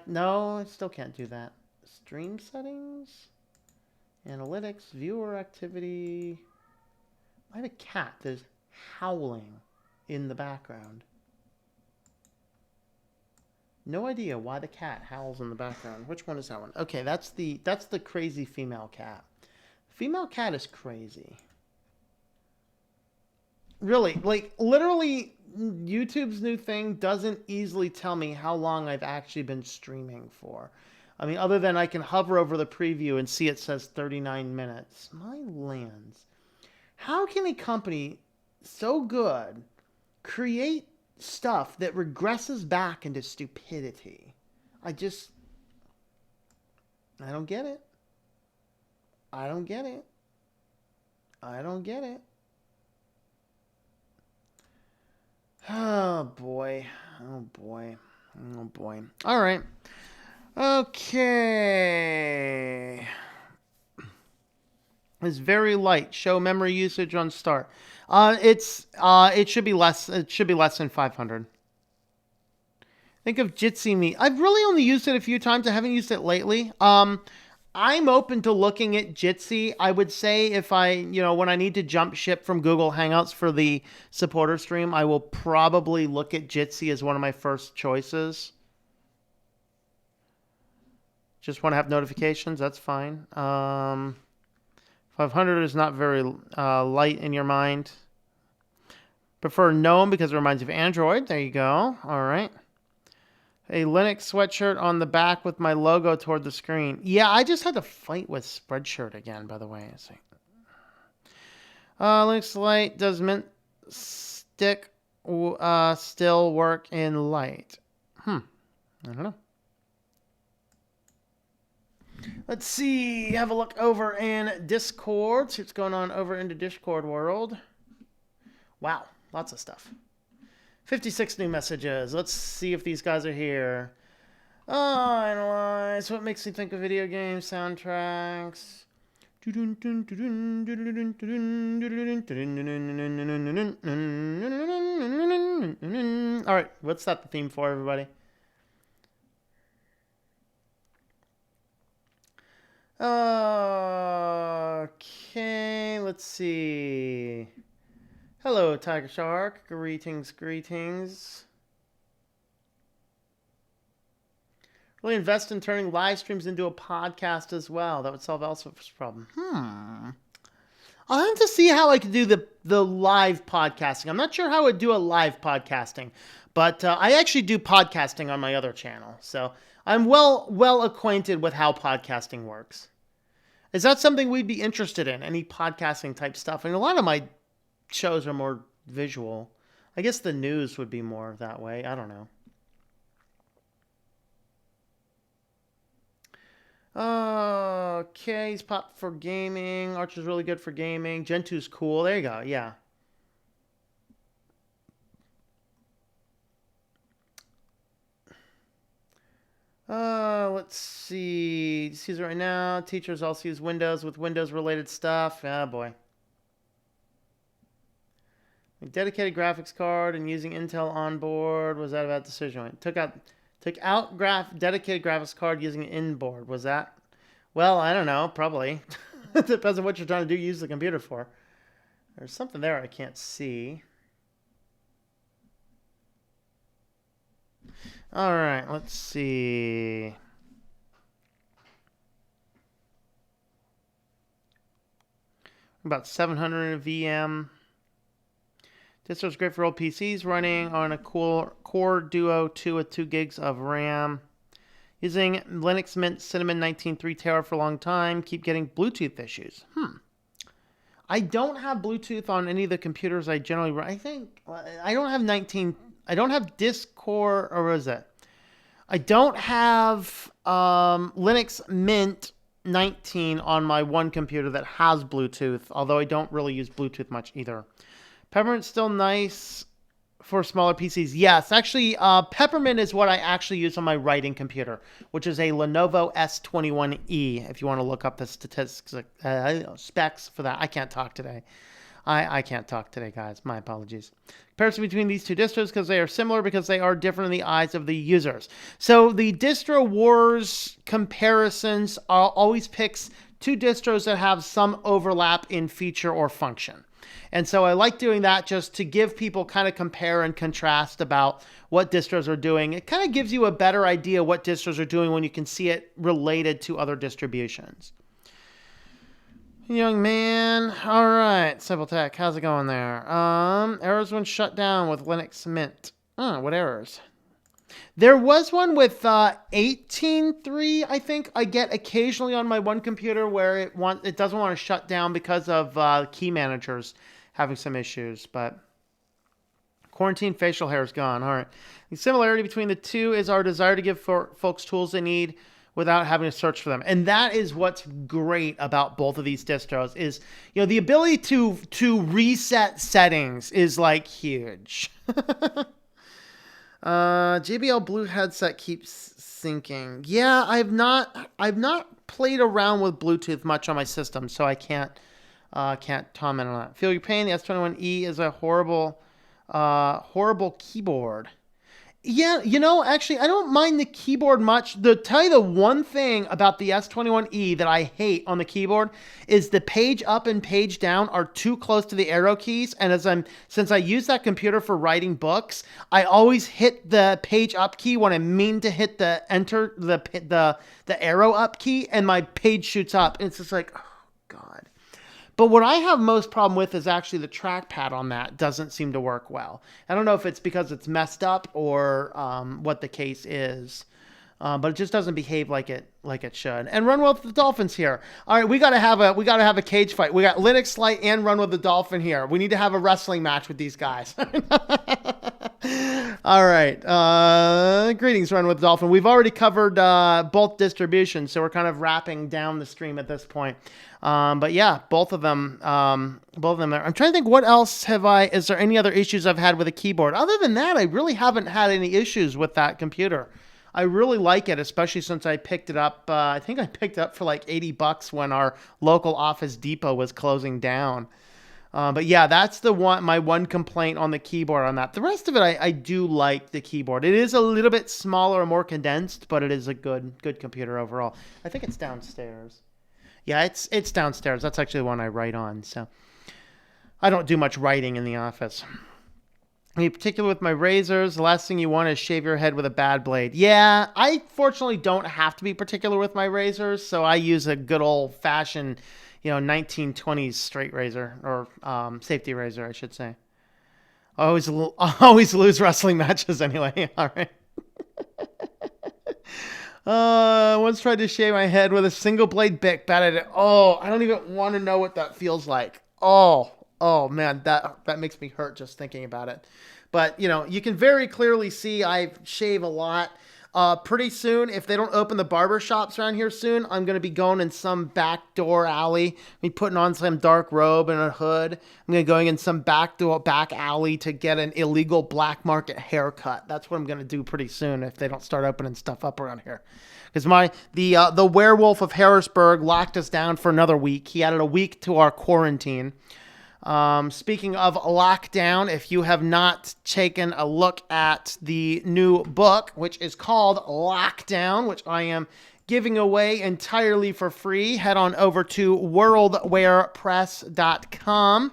still can't do that. Stream settings, analytics, viewer activity. I have a cat that's howling in the background. No idea why the cat howls in the background. Which one is that one? Okay, that's the crazy female cat. Female cat is crazy. Really, like, literally, YouTube's new thing doesn't easily tell me how long I've actually been streaming for. I mean, other than I can hover over the preview and see it says 39 minutes. My lands. How can a company so good create stuff that regresses back into stupidity? I don't get it. I don't get it. Oh, boy. All right. Okay. It's very light. Show memory usage on start. It should be less. It should be less than 500. Think of Jitsi Me. I've really only used it a few times. I haven't used it lately. I'm open to looking at Jitsi. I would say if when I need to jump ship from Google Hangouts for the supporter stream, I will probably look at Jitsi as one of my first choices. Just want to have notifications. That's fine. 500 is not very light in your mind. Prefer GNOME because it reminds you of Android. There you go. All right. A Linux sweatshirt on the back with my logo toward the screen. Yeah, I just had to fight with Spreadshirt again, by the way. Linux Lite does Mint stick still work in Lite? I don't know. Let's see. Have a look over in Discord. See what's going on over in the Discord world. Wow, lots of stuff. 56 new messages. Let's see if these guys are here. Analyze. What makes me think of video games soundtracks? All right, what's that the theme for, everybody? Okay, let's see. Hello, Tiger Shark. Greetings, greetings. Really invest in turning live streams into a podcast as well. That would solve Else's problem. I'll have to see how I could do the live podcasting. I'm not sure how I would do a live podcasting, but I actually do podcasting on my other channel. So I'm well acquainted with how podcasting works. Is that something we'd be interested in? Any podcasting type stuff? And a lot of my shows are more visual. I guess the news would be more that way. I don't know. Okay, he's popped for gaming. Archer's really good for gaming. Gen 2's cool. There you go. Yeah. Let's see. Sees it right now. Teachers also use Windows with Windows-related stuff. Ah, boy. A dedicated graphics card and using Intel on board. Was that a bad decision? Took out dedicated graphics card using inboard. Was that? Well, I don't know. Probably. It depends on what you're trying to use the computer for. There's something there I can't see. All right, let's see. About 700 in VM. Distro is great for old PCs running on a Core Duo 2 with 2 gigs of RAM. Using Linux Mint Cinnamon 19.3 Terra for a long time. Keep getting Bluetooth issues. I don't have Bluetooth on any of the computers I generally run. I think I don't have 19. I don't have Discord, or what is it? I don't have Linux Mint 19 on my one computer that has Bluetooth, although I don't really use Bluetooth much either. Peppermint's still nice for smaller PCs. Yes, actually, Peppermint is what I actually use on my writing computer, which is a Lenovo S21E, if you want to look up the statistics, specs for that. I can't talk today. I can't talk today, guys. My apologies. Comparison between these two distros, because they are similar, because they are different in the eyes of the users. So the DistroWars comparisons always picks two distros that have some overlap in feature or function. And so I like doing that just to give people kind of compare and contrast about what distros are doing. It kind of gives you a better idea what distros are doing when you can see it related to other distributions. Young man. All right. Simple Tech. How's it going there? Errors when shut down with Linux Mint. What errors? There was one with 18.3, I think I get occasionally on my one computer where it doesn't want to shut down because of key managers having some issues. But quarantine facial hair is gone. All right. The similarity between the two is our desire to give folks tools they need without having to search for them. And that is what's great about both of these distros is, the ability to reset settings is like huge. JBL Blue headset keeps syncing. Yeah, I've not played around with Bluetooth much on my system, so I can't comment on that. Feel your pain. The S21E is a horrible keyboard. Yeah, actually, I don't mind the keyboard much. To tell you the one thing about the S21E that I hate on the keyboard is the page up and page down are too close to the arrow keys. And since I use that computer for writing books, I always hit the page up key when I mean to hit the enter, the arrow up key, and my page shoots up. And it's just like, oh, God. But what I have most problem with is actually the trackpad on that doesn't seem to work well. I don't know if it's because it's messed up or what the case is, but it just doesn't behave like it should. And Run with the Dolphins here. All right, we gotta have a cage fight. We got Linux Lite and Run with the Dolphin here. We need to have a wrestling match with these guys. All right. Greetings, Run with Dolphin. We've already covered both distributions, so we're kind of wrapping down the stream at this point. But yeah, both of them. Both of them. I'm trying to think, what else have I? Is there any other issues I've had with the keyboard? Other than that, I really haven't had any issues with that computer. I really like it, especially since I picked it up. I think I picked it up for like $80 when our local Office Depot was closing down. But yeah, that's my one complaint on the keyboard on that. The rest of it, I do like the keyboard. It is a little bit smaller and more condensed, but it is a good computer overall. I think it's downstairs. Yeah, it's downstairs. That's actually the one I write on. So I don't do much writing in the office. In particular with my razors, the last thing you want is shave your head with a bad blade. Yeah, I fortunately don't have to be particular with my razors, so I use a good old-fashioned, 1920s straight razor, or safety razor, I should say. I always lose wrestling matches anyway. All right. I once tried to shave my head with a single blade Bic. Bad at it. Oh, I don't even want to know what that feels like. Oh man, that makes me hurt just thinking about it. But, you can very clearly see I shave a lot. Pretty soon, if they don't open the barber shops around here soon, I'm going to be going in some back door alley. Be putting on some dark robe and a hood. I'm going to be going in some back alley to get an illegal black market haircut. That's what I'm going to do pretty soon if they don't start opening stuff up around here. Because the werewolf of Harrisburg locked us down for another week. He added a week to our quarantine. Speaking of lockdown, if you have not taken a look at the new book, which is called Lockdown, which I am giving away entirely for free, head on over to worldwarepress.com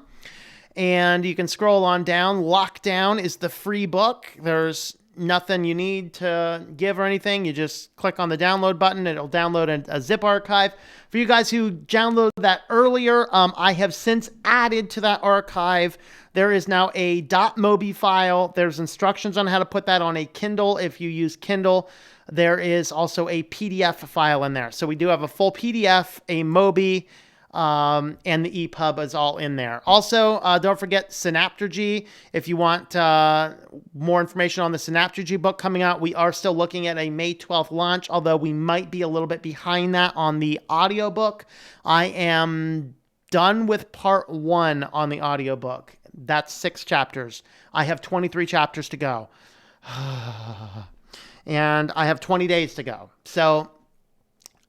and you can scroll on down. Lockdown is the free book. There's nothing you need to give or anything. You just click on the download button. It'll download a zip archive. For you guys who downloaded that earlier, I have since added to that archive. There is now a .mobi file. There's instructions on how to put that on a Kindle if you use Kindle. There is also a PDF file in there. So we do have a full PDF, a Mobi, and the EPUB is all in there. Also, don't forget Synaptergy. If you want more information on the Synaptergy book coming out, we are still looking at a May 12th launch, although we might be a little bit behind that on the audiobook. I am done with part 1 on the audiobook. That's 6 chapters. I have 23 chapters to go. And I have 20 days to go. So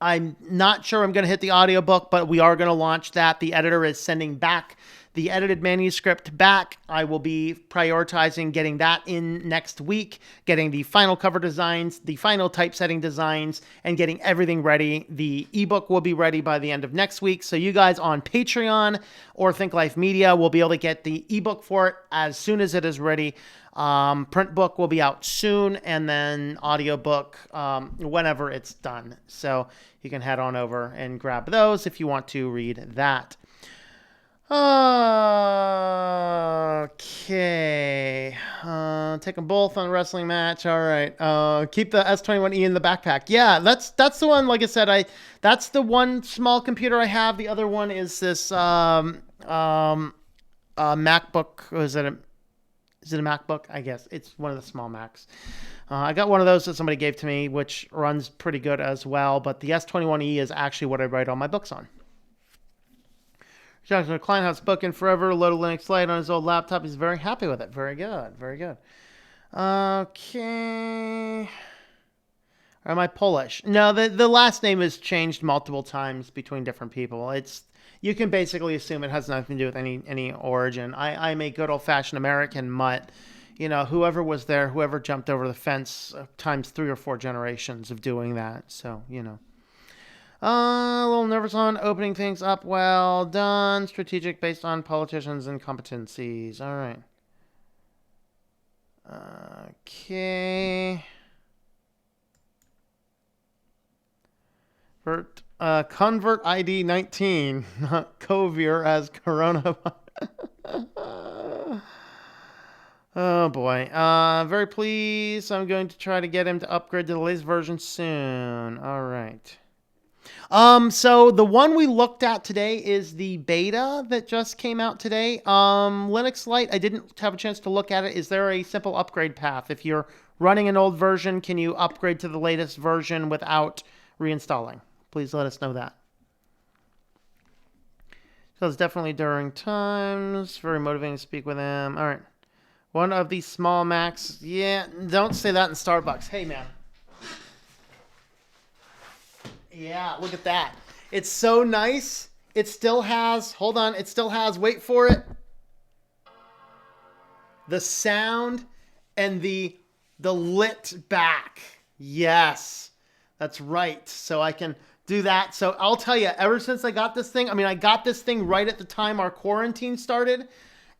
I'm not sure I'm going to hit the audiobook, but we are going to launch that. The editor is sending back the edited manuscript back. I will be prioritizing getting that in next week, getting the final cover designs, the final typesetting designs, and getting everything ready. The ebook will be ready by the end of next week. So you guys on Patreon or Think Life Media will be able to get the ebook for it as soon as it is ready. Print book will be out soon, and then audiobook whenever it's done. So you can head on over and grab those if you want to read that. Okay. Take them both on a wrestling match. All right. Keep the S21E in the backpack. Yeah, that's the one. Like I said, that's the one small computer I have. The other one is this MacBook. Is it a MacBook? I guess it's one of the small Macs. I got one of those that somebody gave to me, which runs pretty good as well. But the S21E is actually what I write all my books on. Jackson Klein has spoken forever. Loaded Linux Lite on his old laptop. He's very happy with it. Very good. Very good. Okay. Or am I Polish? No, the last name has changed multiple times between different people. You can basically assume it has nothing to do with any origin. I'm a good old-fashioned American mutt. Whoever was there, whoever jumped over the fence times 3 or 4 generations of doing that. So, a little nervous on opening things up. Well done. Strategic based on politicians and competencies. All right. Okay. Convert ID 19, not Covir as Corona. Oh boy. Very pleased. I'm going to try to get him to upgrade to the latest version soon. All right. So the one we looked at today is the beta that just came out today. Linux Lite, I didn't have a chance to look at it. Is there a simple upgrade path? If you're running an old version, can you upgrade to the latest version without reinstalling? Please let us know that. So it's definitely during times. Very motivating to speak with him. All right. One of these small Macs. Yeah, don't say that in Starbucks. Hey, man. Yeah, look at that. It's so nice. It still has, hold on, it still has, wait for it, the sound and the lit back. Yes, that's right. So I can do that. So I'll tell you, ever since I got this thing, I got this thing right at the time our quarantine started.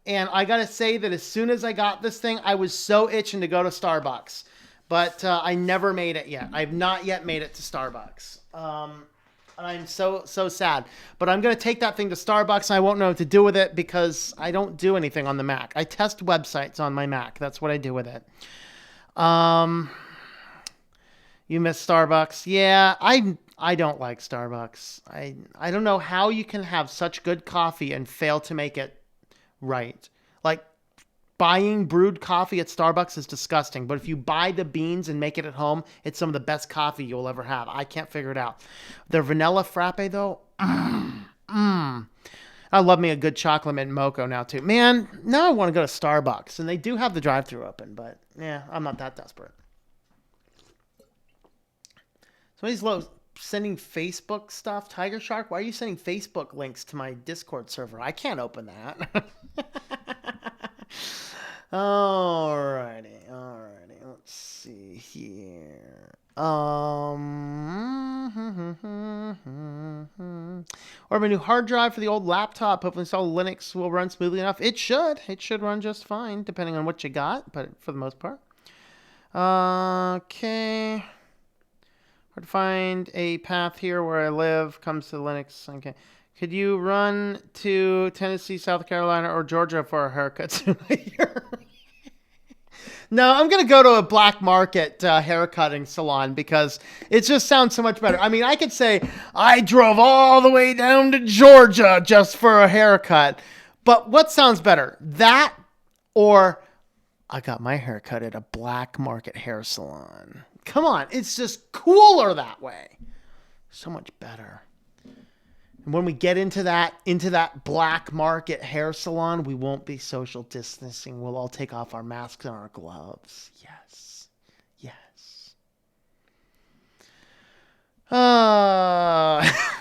And I got to say that as soon as I got this thing, I was so itching to go to Starbucks. But I never made it yet. I've not yet made it to Starbucks. And I'm so sad. But I'm going to take that thing to Starbucks. And I won't know what to do with it because I don't do anything on the Mac. I test websites on my Mac. That's what I do with it. You miss Starbucks? Yeah, I don't like Starbucks. I don't know how you can have such good coffee and fail to make it right. Like, buying brewed coffee at Starbucks is disgusting, but if you buy the beans and make it at home, it's some of the best coffee you'll ever have. I can't figure it out. Their vanilla frappe, though, I love me a good chocolate mint mocha now, too. Man, now I want to go to Starbucks, and they do have the drive-thru open, but, yeah, I'm not that desperate. Somebody's sending Facebook stuff. Tiger Shark, why are you sending Facebook links to my Discord server? I can't open that. Alrighty. Let's see here. Or my new hard drive for the old laptop. Hopefully install Linux will run smoothly enough. It should. It should run just fine, depending on what you got, but for the most part. Okay. Hard to find a path here where I live. Comes to Linux. Okay. Could you run to Tennessee, South Carolina, or Georgia for a haircut soon? No, I'm going to go to a black market haircutting salon because it just sounds so much better. I could say I drove all the way down to Georgia just for a haircut. But what sounds better? That or I got my haircut at a black market hair salon. Come on, it's just cooler that way. So much better. And when we get into that black market hair salon, we won't be social distancing. We'll all take off our masks and our gloves. Yes.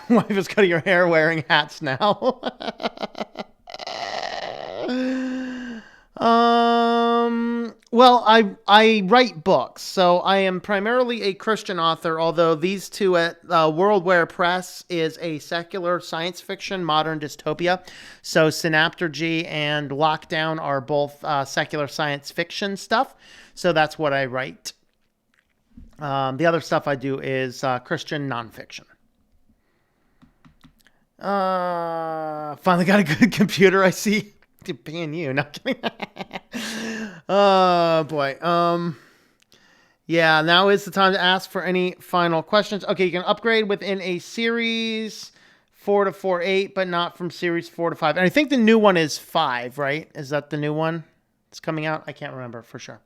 Wife is cutting your hair wearing hats now. Well, I write books, so I am primarily a Christian author, although these two at Worldware Press is a secular science fiction, modern dystopia. So Synaptergy and Lockdown are both secular science fiction stuff, so that's what I write. The other stuff I do is Christian nonfiction. Finally got a good computer, I see. Paying you, not kidding. Oh boy. Yeah, now is the time to ask for any final questions. Okay, you can upgrade within a series 4 to 4.8, but not from series 4 to 5. And I think the new one is 5, right? Is that the new one that's coming out? I can't remember for sure.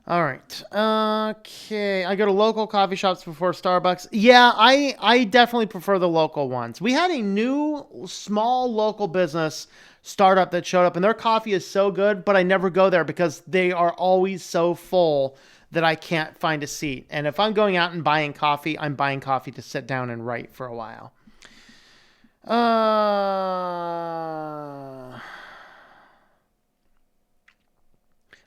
All right. Okay. I go to local coffee shops before Starbucks. Yeah, I definitely prefer the local ones. We had a new small local business startup that showed up, and their coffee is so good, but I never go there because they are always so full that I can't find a seat. And if I'm going out and buying coffee, I'm buying coffee to sit down and write for a while.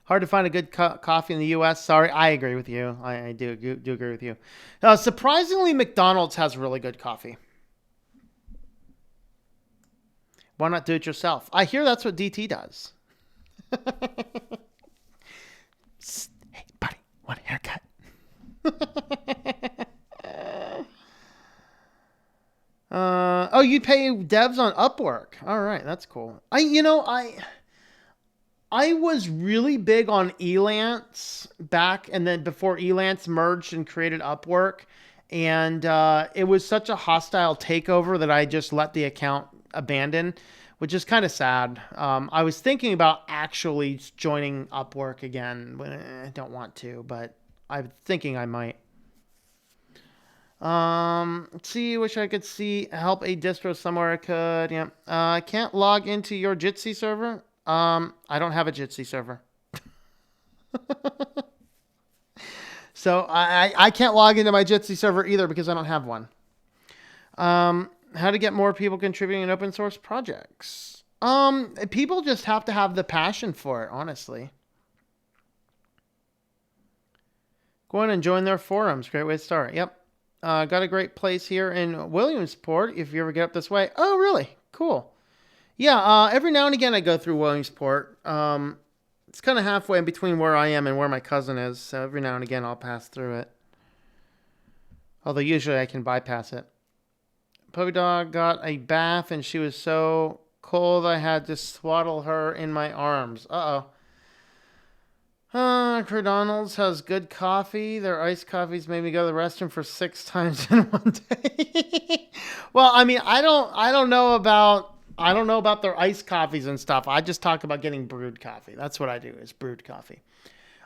Hard to find a good coffee in the U.S. Sorry, I agree with you. I do agree with you. Surprisingly, McDonald's has really good coffee. Why not do it yourself? I hear that's what DT does. Hey, buddy, want a haircut? Oh, you pay devs on Upwork. All right, that's cool. I was really big on Elance back, and then before Elance merged and created Upwork. And it was such a hostile takeover that I just let the account abandon, which is kind of sad. I was thinking about actually joining Upwork again. I don't want to, but I'm thinking I might. Let's see, wish I could see help a distro somewhere I could. Yeah. I can't log into your Jitsi server. I don't have a Jitsi server. So I can't log into my Jitsi server either because I don't have one. How to get more people contributing in open source projects. People just have to have the passion for it, honestly. Go on and join their forums. Great way to start. Yep. Got a great place here in Williamsport if you ever get up this way. Oh, really? Cool. Yeah, every now and again I go through Williamsport. It's kind of halfway in between where I am and where my cousin is, so every now and again I'll pass through it. Although usually I can bypass it. Puppy dog got a bath and she was so cold I had to swaddle her in my arms. Uh-oh. McDonald's has good coffee. Their iced coffees made me go to the restroom for 6 times in one day. Well, I mean, I don't know about their iced coffees and stuff. I just talk about getting brewed coffee. That's what I do, is brewed coffee.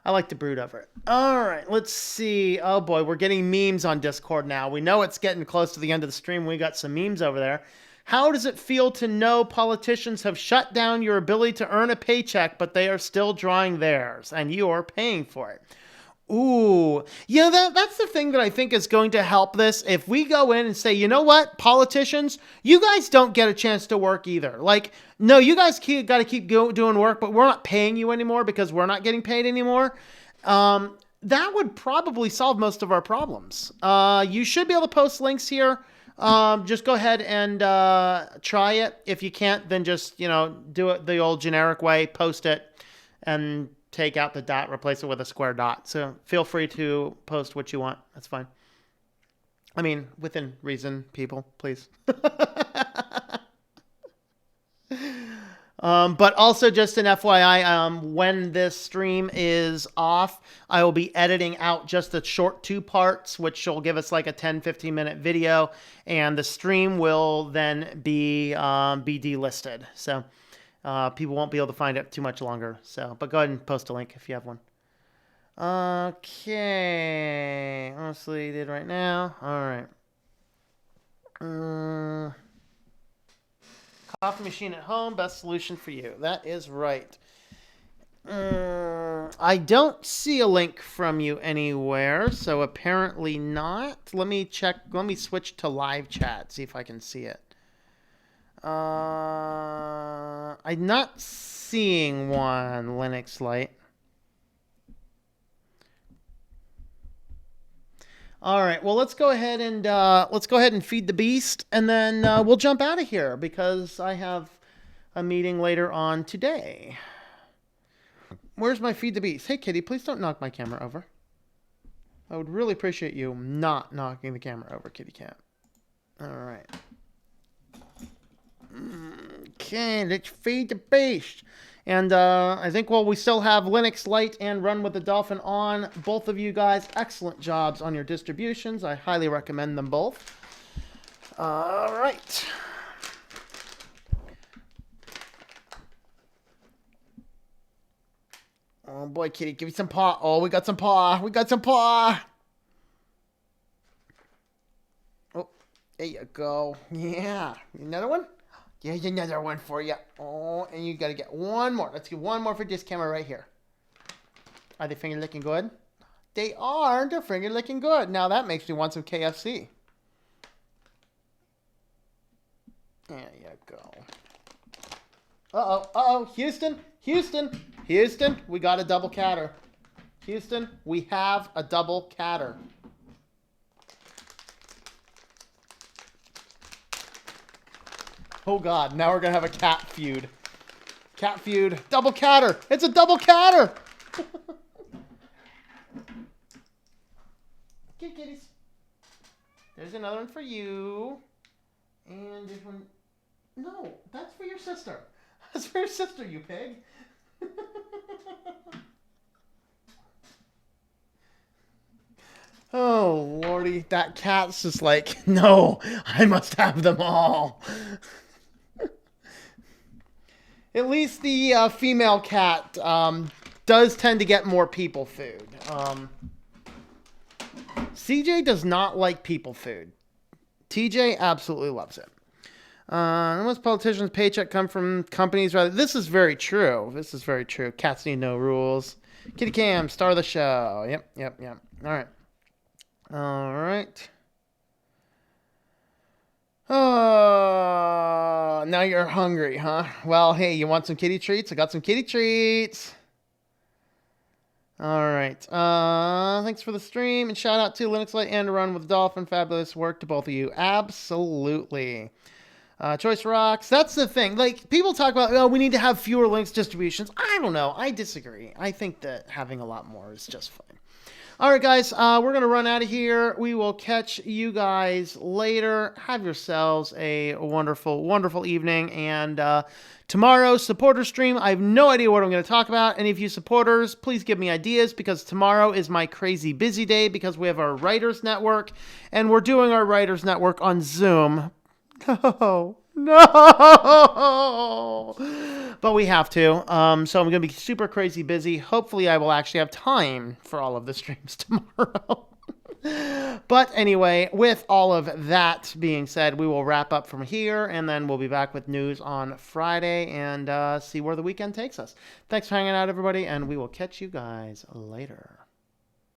I like to brew over it. All right, let's see. Oh boy, we're getting memes on Discord now. We know it's getting close to the end of the stream. We got some memes over there. How does it feel to know politicians have shut down your ability to earn a paycheck, but they are still drawing theirs, and you are paying for it? Ooh, yeah, that's the thing that I think is going to help this. If we go in and say, you know what, politicians, you guys don't get a chance to work either. Like, no, you guys got to keep doing work, but we're not paying you anymore because we're not getting paid anymore. That would probably solve most of our problems. You should be able to post links here. Just go ahead and try it. If you can't, then just, do it the old generic way, post it, and take out the dot, replace it with a square dot. So feel free to post what you want. That's fine. I mean, within reason, people, please. But also just an FYI, when this stream is off, I will be editing out just the short 2 parts, which will give us like a 10-15 minute video, and the stream will then be delisted. So people won't be able to find it too much longer. So, but go ahead and post a link if you have one. Okay, honestly, did right now. All right. Coffee machine at home, best solution for you. That is right. I don't see a link from you anywhere, so apparently not. Let me check. Let me switch to live chat, see if I can see it. I'm not seeing one, Linux Lite. All right, well, let's go ahead and feed the beast, and then we'll jump out of here because I have a meeting later on today. Where's my feed the beast? Hey, kitty, please don't knock my camera over. I would really appreciate you not knocking the camera over, kitty cat. All right. Okay, let's feed the beast. And I think while we still have Linux Lite and Run with the Dolphin on, both of you guys, excellent jobs on your distributions. I highly recommend them both. All right. Oh boy, kitty, give me some paw. Oh, we got some paw. We got some paw. Oh, there you go. Yeah. Another one? Here's another one for you. Oh, and you got to get one more. Let's get one more for this camera right here. Are they finger licking good? They are. They're finger licking good. Now that makes me want some KFC. There you go. Uh-oh. Uh-oh. Houston. Houston. Houston. We got a double catter. Houston, we have a double catter. Oh God, now we're gonna have a cat feud. Cat feud, double catter. It's a double catter. Okay, kitties. There's another one for you. And this one. No, that's for your sister. That's for your sister, you pig. Oh, Lordy. That cat's just like, no, I must have them all. At least the female cat does tend to get more people food. CJ does not like people food. TJ absolutely loves it. Most politicians' paycheck come from companies rather. This is very true. This is very true. Cats need no rules. Kitty Cam, star of the show. Yep. All right. Oh, now you're hungry, huh? Well, hey, you want some kitty treats? I got some kitty treats. All right. Thanks for the stream, and shout out to Linux Lite and Run with Dolphin. Fabulous work to both of you. Absolutely. Choice rocks. That's the thing. Like, people talk about, oh, we need to have fewer Linux distributions. I don't know. I disagree. I think that having a lot more is just fine. All right, guys, we're going to run out of here. We will catch you guys later. Have yourselves a wonderful, wonderful evening. And tomorrow's supporter stream, I have no idea what I'm going to talk about. Any of you supporters, please give me ideas, because tomorrow is my crazy busy day because we have our Writers Network, and we're doing our Writers Network on Zoom. No. But we have to. So I'm going to be super crazy busy. Hopefully I will actually have time for all of the streams tomorrow. But anyway, with all of that being said, we will wrap up from here, and then we'll be back with news on Friday and see where the weekend takes us. Thanks for hanging out, everybody, and we will catch you guys later.